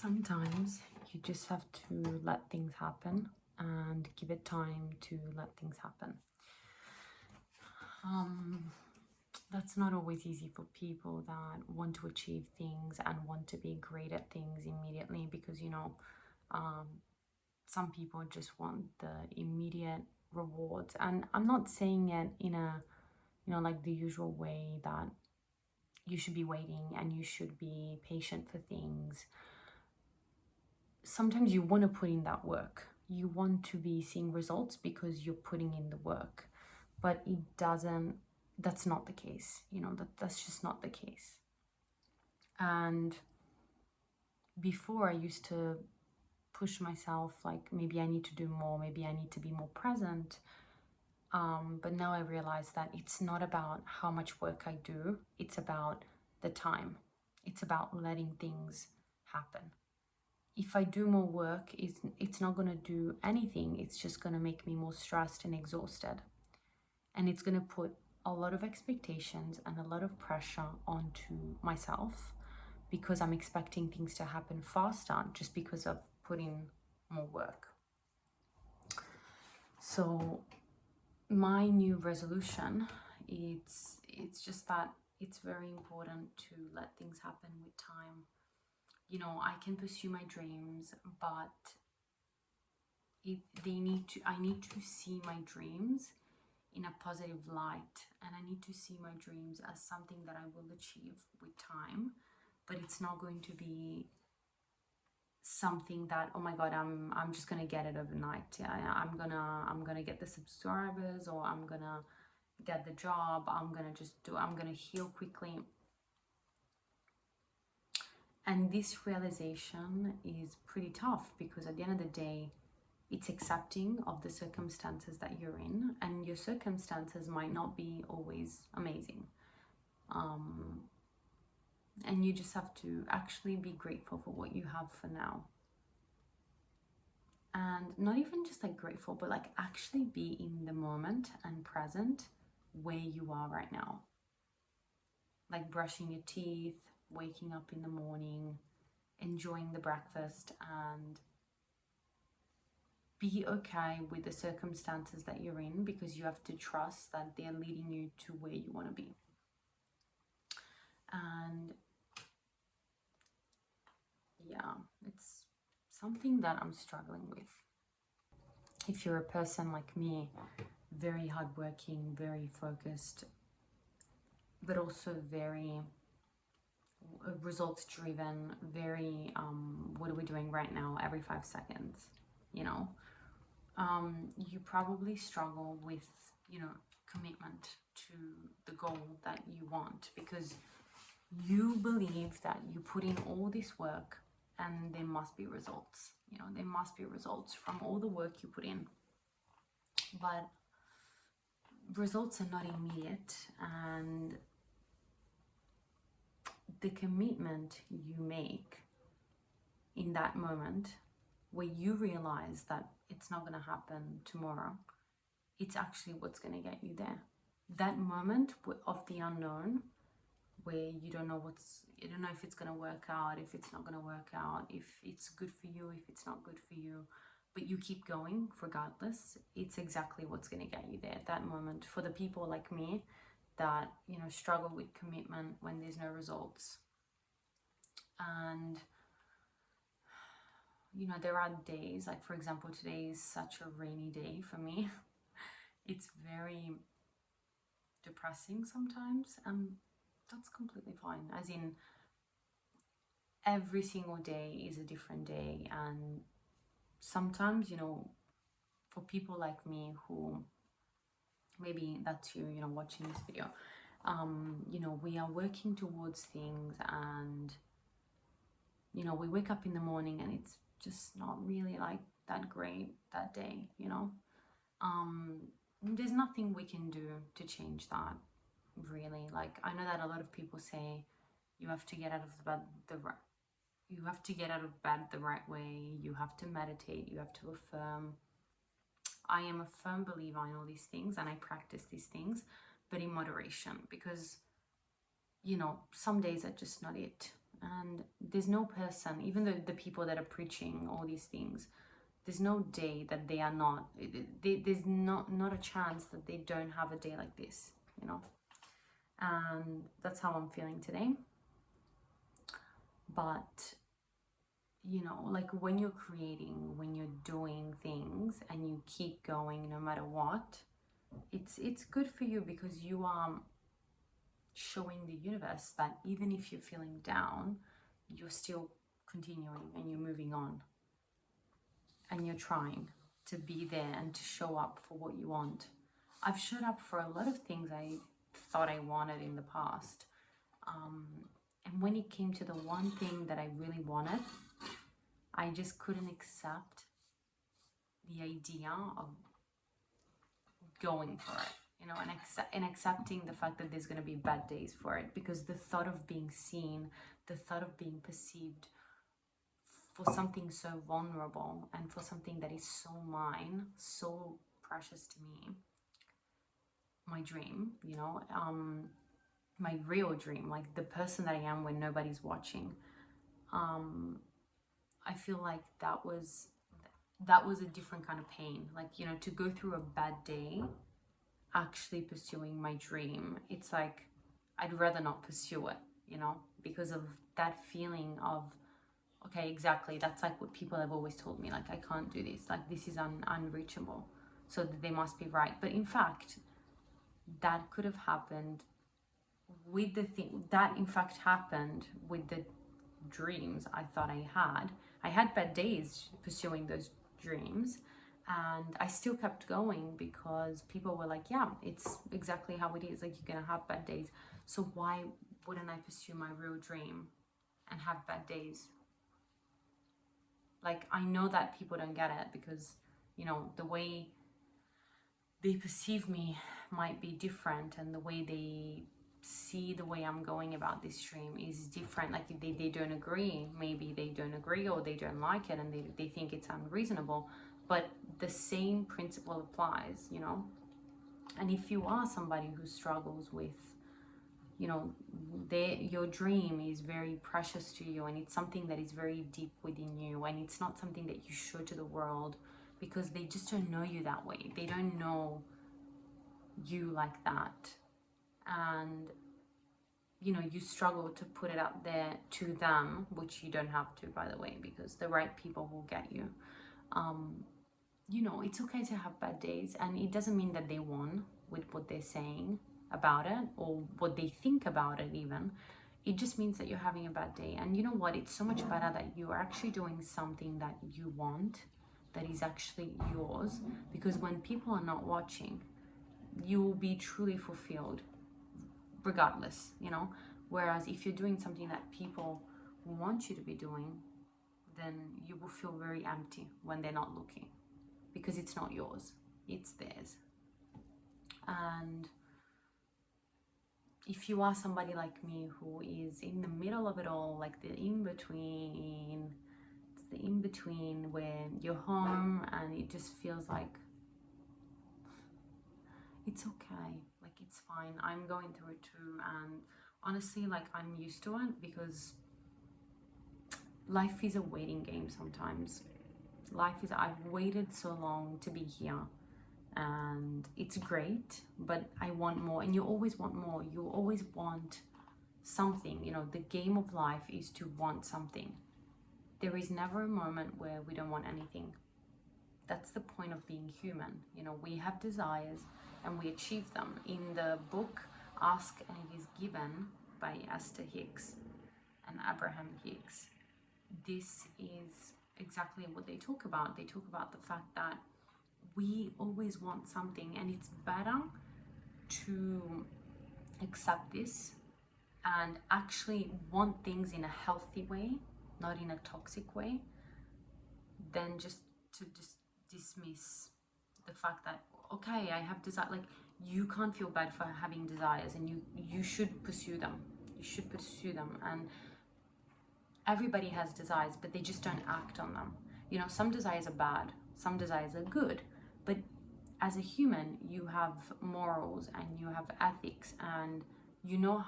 Sometimes you just have to let things happen and give it time to let things happen. That's not always easy for people that want to achieve things and want to be great at things immediately because, um, some people just want the immediate rewards. And I'm not saying it in a, like the usual way that you should be waiting and you should be patient for things. Sometimes you want to put in that work. You want to be seeing results because you're putting in the work, but that's not the case. That's just not the case. And before I used to push myself, like maybe I need to do more, maybe I need to be more present. But now I realize that it's not about how much work I do, it's about the time. It's about letting things happen. If I do more work, it's not going to do anything. It's just going to make me more stressed and exhausted. And it's going to put a lot of expectations and a lot of pressure onto myself because I'm expecting things to happen faster just because of putting more work. So my new resolution, it's just that it's very important to let things happen with time. I can pursue my dreams, but I need to see my dreams in a positive light, and I need to see my dreams as something that I will achieve with time, but it's not going to be something that, oh my god, I'm just gonna get it overnight. Yeah, I'm gonna get the subscribers, or I'm gonna get the job. I'm gonna heal quickly. And this realization is pretty tough because at the end of the day, it's accepting of the circumstances that you're in, and your circumstances might not be always amazing. And you just have to actually be grateful for what you have for now. And not even just like grateful, but like actually be in the moment and present where you are right now. Like brushing your teeth, waking up in the morning, enjoying the breakfast, and be okay with the circumstances that you're in, because you have to trust that they're leading you to where you want to be. And yeah, it's something that I'm struggling with. If you're a person like me, very hardworking, very focused, but also very results driven, very what are we doing right now every 5 seconds, you probably struggle with commitment to the goal that you want, because you believe that you put in all this work and there must be results. There must be results from all the work you put in, but results are not immediate. And the commitment you make in that moment, where you realize that it's not going to happen tomorrow, it's actually what's going to get you there. That moment of the unknown, where you don't know if it's going to work out, if it's not going to work out, if it's good for you, if it's not good for you, but you keep going regardless, it's exactly what's going to get you there. That moment, for the people like me that struggle with commitment when there's no results. And there are days, like for example, today is such a rainy day for me. It's very depressing sometimes, and that's completely fine. As in, every single day is a different day. And sometimes, for people like me who, maybe that's you, watching this video, we are working towards things, and we wake up in the morning and it's just not really like that great that day. There's nothing we can do to change that, really. Like, I know that a lot of people say you have to get out of bed the right way, you have to meditate, you have to affirm. I am a firm believer in all these things, and I practice these things, but in moderation, because some days are just not it. And there's no person, even the people that are preaching all these things, there's no day that they are not, there's not a chance that they don't have a day like this, you know. And that's how I'm feeling today. But you know, like when you're creating, when you're doing things and you keep going no matter what, it's good for you, because you are showing the universe that even if you're feeling down, you're still continuing and you're moving on, and you're trying to be there and to show up for what you want. I've showed up for a lot of things I thought I wanted in the past. And when it came to the one thing that I really wanted, I just couldn't accept the idea of going for it, you know, and accepting the fact that there's going to be bad days for it, because the thought of being seen, the thought of being perceived for something so vulnerable and for something that is so mine, so precious to me, my dream, you know, my real dream, like the person that I am when nobody's watching. I feel like that was a different kind of pain. Like, you know, to go through a bad day actually pursuing my dream, it's like I'd rather not pursue it, you know, because of that feeling of, okay, exactly, that's like what people have always told me, like I can't do this, like this is unreachable, so they must be right. But in fact, that could have happened with the thing that in fact happened with the dreams I thought I had. I had bad days pursuing those dreams, and I still kept going because people were like, yeah, it's exactly how it is, like you're gonna have bad days, so why wouldn't I pursue my real dream and have bad days? Like, I know that people don't get it, because, you know, the way they perceive me might be different, and the way they see the way I'm going about this stream is different. Like, they don't agree, maybe they don't agree, or they don't like it, and they think it's unreasonable, but the same principle applies, you know. And if you are somebody who struggles with, you know, your dream is very precious to you, and it's something that is very deep within you, and it's not something that you show to the world, because they just don't know you that way, they don't know you like that, and you know, you struggle to put it out there to them, which you don't have to, by the way, because the right people will get you. You know, it's okay to have bad days, and it doesn't mean that they won with what they're saying about it or what they think about it even. It just means that you're having a bad day. And you know what, it's so much better that you are actually doing something that you want, that is actually yours, because when people are not watching, you will be truly fulfilled regardless, you know. Whereas if you're doing something that people want you to be doing, then you will feel very empty when they're not looking, because it's not yours, it's theirs. And if you are somebody like me who is in the middle of it all, like the in-between, it's the in-between where you're home and it just feels like it's okay, like it's fine, I'm going through it too, and honestly, like I'm used to it, because life is a waiting game sometimes. I've waited so long to be here, and it's great, but I want more, and you always want more, you always want something, you know. The game of life is to want something. There is never a moment where we don't want anything. That's the point of being human, you know. We have desires and we achieve them. In the book Ask and It Is Given by Esther Hicks and Abraham Hicks, this is exactly what they talk about. They talk about the fact that we always want something, and it's better to accept this and actually want things in a healthy way, not in a toxic way, than just to dismiss the fact that, okay, I have desire. Like, you can't feel bad for having desires, and you should pursue them. You should pursue them. And everybody has desires, but they just don't act on them. You know, some desires are bad, some desires are good, but as a human, you have morals and you have ethics, and you know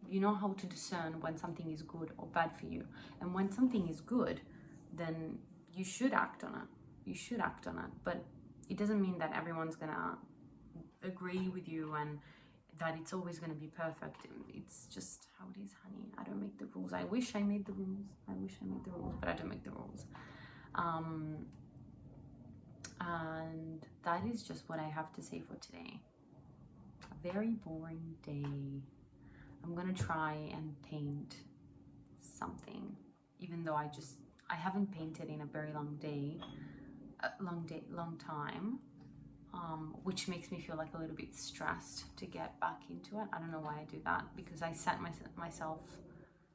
You know how to discern when something is good or bad for you. And when something is good, then you should act on it. You should act on it. But it doesn't mean that everyone's gonna agree with you and that it's always gonna be perfect. It's just how it is, honey. I don't make the rules. I wish I made the rules. I wish I made the rules, but I don't make the rules. And that is just what I have to say for today. A very boring day. I'm gonna try and paint something, even though I haven't painted in a very long time, which makes me feel like a little bit stressed to get back into it. I don't know why I do that, because I set myself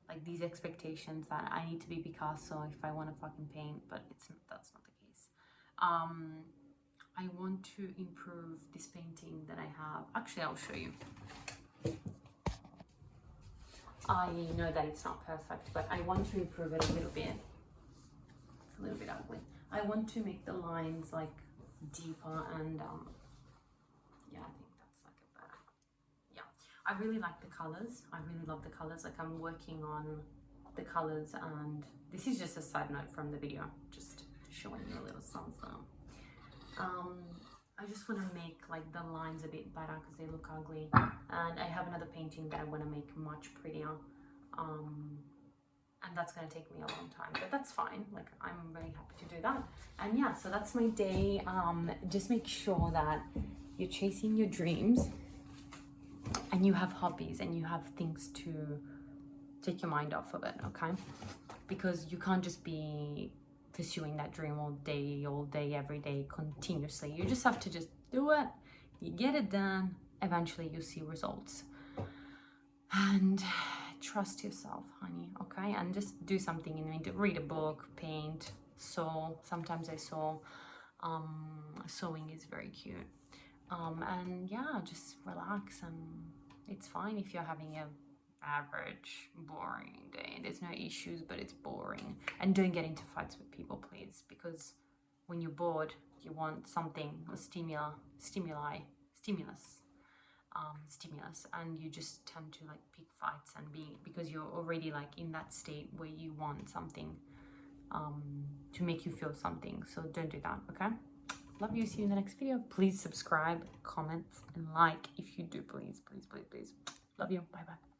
like these expectations that I need to be Picasso if I want to fucking paint, but that's not the case. I want to improve this painting that I have. Actually, I'll show you. I know that it's not perfect, but I want to improve it a little bit. It's a little bit ugly. I want to make the lines like deeper and yeah, I think that's like a better. Yeah, I really like the colors. I really love the colors. Like I'm working on the colors, and this is just a side note from the video, just showing you a little something. I just want to make like the lines a bit better because they look ugly, and I have another painting that I want to make much prettier, and that's going to take me a long time, but that's fine. Like I'm really happy to do that. And yeah, so that's my day. Just make sure that you're chasing your dreams and you have hobbies and you have things to take your mind off of it, okay? Because you can't just be pursuing that dream all day, every day, continuously. You just have to just do it. You get it done. Eventually you'll see results. And trust yourself, honey, okay? And just do something in the meantime. Read a book, paint, sew. Sometimes I sew. Sewing is very cute. And yeah, just relax, and it's fine if you're having a average boring day. There's no issues, but it's boring. And don't get into fights with people, please, because when you're bored you want something, a stimulus, and you just tend to like pick fights and because you're already like in that state where you want something to make you feel something. So don't do that, okay? Love you. See you in the next video. Please subscribe, comment, and like if you do, please. Love you. Bye bye.